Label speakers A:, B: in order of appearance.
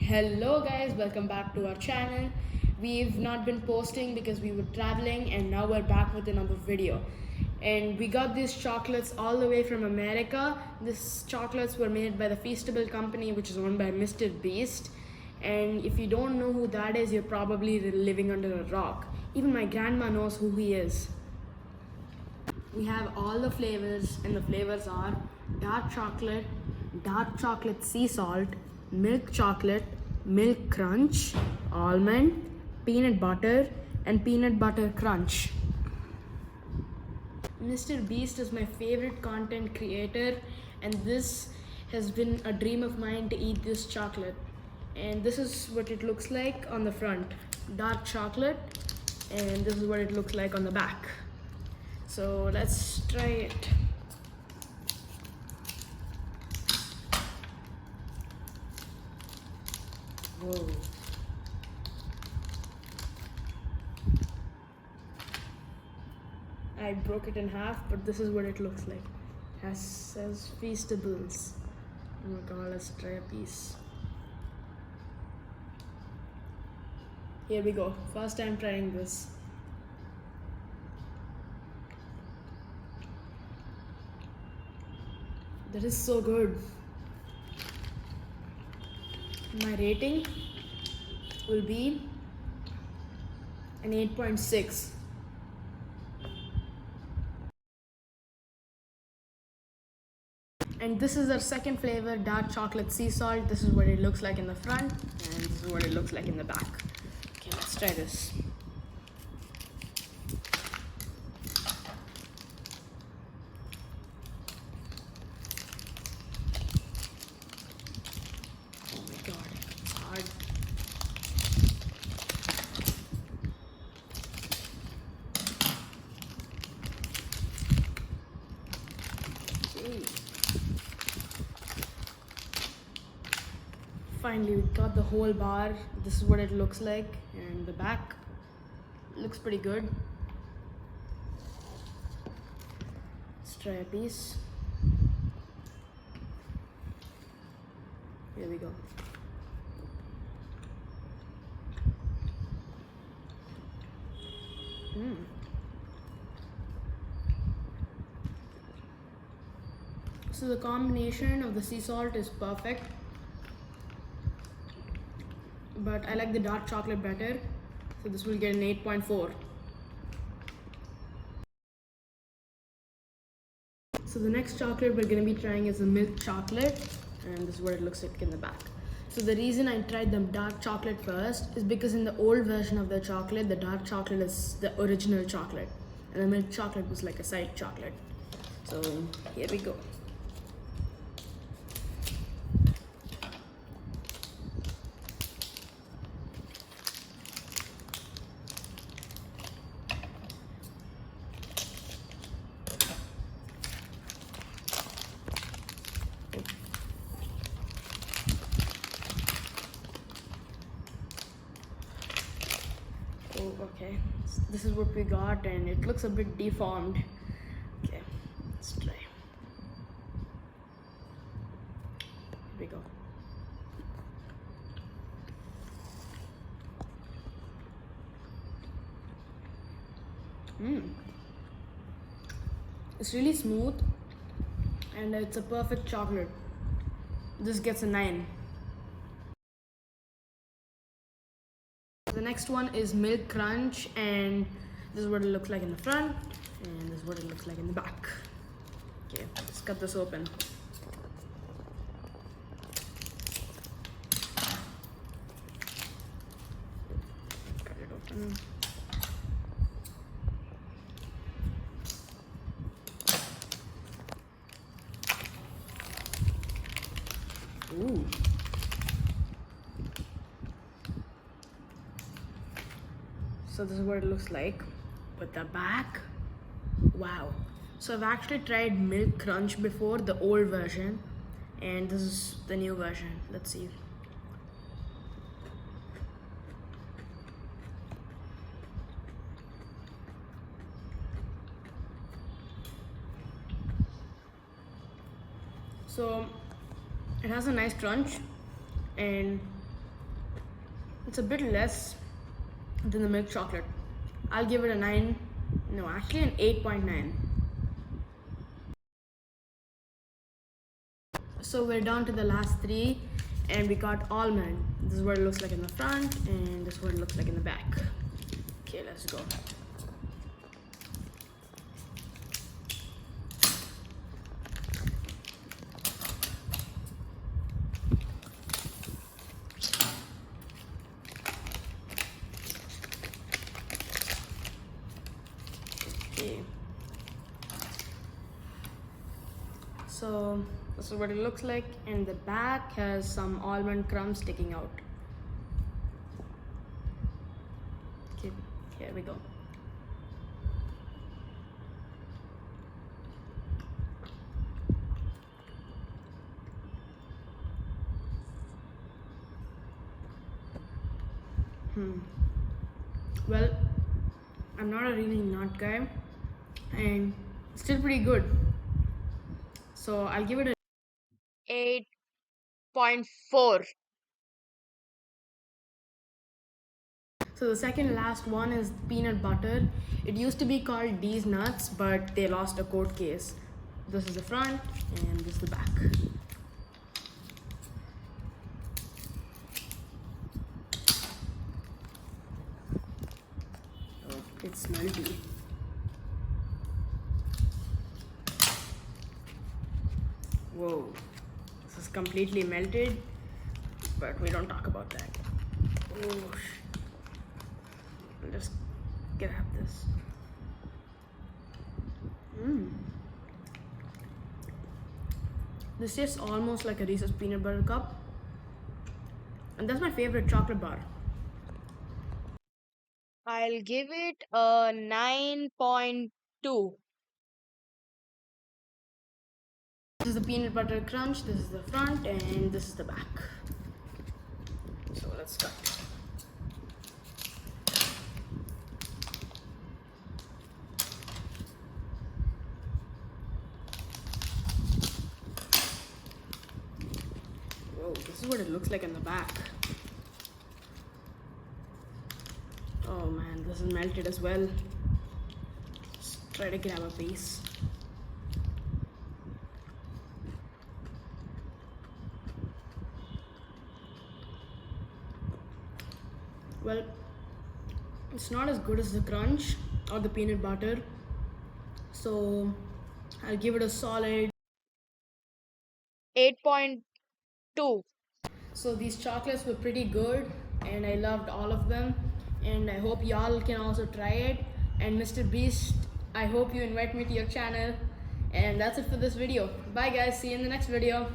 A: Hello guys, welcome back to our channel. We've not been posting because we were traveling, and now we're back with another video. And we got these chocolates all the way from America. These chocolates were made by the Feastable company, which is owned by Mrbeast. And if you don't know who that is, you're probably living under a rock. Even my grandma knows who he is. We have all the flavors, and the flavors are dark chocolate sea salt, milk chocolate, milk crunch, almond, peanut butter, and peanut butter crunch. Mrbeast is my favorite content creator, and this has been a dream of mine to eat this chocolate. And this is what it looks like on the front, dark chocolate, and this is what it looks like on the back. So let's try it. Whoa. I broke it in half, but this is what it looks like. It says feastables. Oh my god, let's try a piece. Here we go. First time trying this. That is so good. My rating will be an 8.6. And this is our second flavor, dark chocolate sea salt. This is what it looks like in the front, and this is what it looks like in the back. Okay, let's try this. Oh my god, it's hard. Finally, we got the whole bar. This is what it looks like, and the back looks pretty good. Let's try a piece. Here we go. So the combination of the sea salt is perfect, but I like the dark chocolate better, so this will get an 8.4. So the next chocolate we're going to be trying is the milk chocolate, and this is what it looks like in the back. So the reason I tried the dark chocolate first is because in the old version of the chocolate, the dark chocolate is the original chocolate, and the milk chocolate was like a side chocolate. So here we go. Oh, okay. This is what we got, and it looks a bit deformed. Okay, let's try. Here we go. It's really smooth, and it's a perfect chocolate. This gets a 9. The next one is milk crunch, and this is what it looks like in the front, and this is what it looks like in the back. Okay, let's cut this open. Cut it open. Ooh. So this is what it looks like with the back. Wow. So I've actually tried milk crunch before, the old version, and this is the new version. Let's see. So it has a nice crunch, and It's a bit less than the milk chocolate. I'll give it a 9, no, actually an 8.9. So we're down to the last 3 and we got almond. This is what it looks like in the front and this is what it looks like in the back. Okay, let's go. Okay. So this is what it looks like, and the back has some almond crumbs sticking out. Okay, here we go. Well, I'm not a really nut guy, and it's still pretty good. So I'll give it a 8.4. So the second last one is peanut butter. It used to be called D's Nuts, but they lost a court case. This is the front and this is the back. Oh, it's melty. Whoa, this is completely melted, but we don't talk about that. Oh, I'll just grab this. This tastes almost like a Reese's peanut butter cup, and that's my favorite chocolate bar. I'll give it a 9.2. This is the peanut butter crunch, this is the front, and this is the back. So let's cut. Whoa, this is what it looks like in the back. Oh man, this is melted as well. Let's try to grab a piece. Well, it's not as good as the crunch or the peanut butter, so I'll give it a solid 8.2. So these chocolates were pretty good and I loved all of them, and I hope y'all can also try it. And Mrbeast, I hope you invite me to your channel. And that's it for this video. Bye guys, see you in the next video.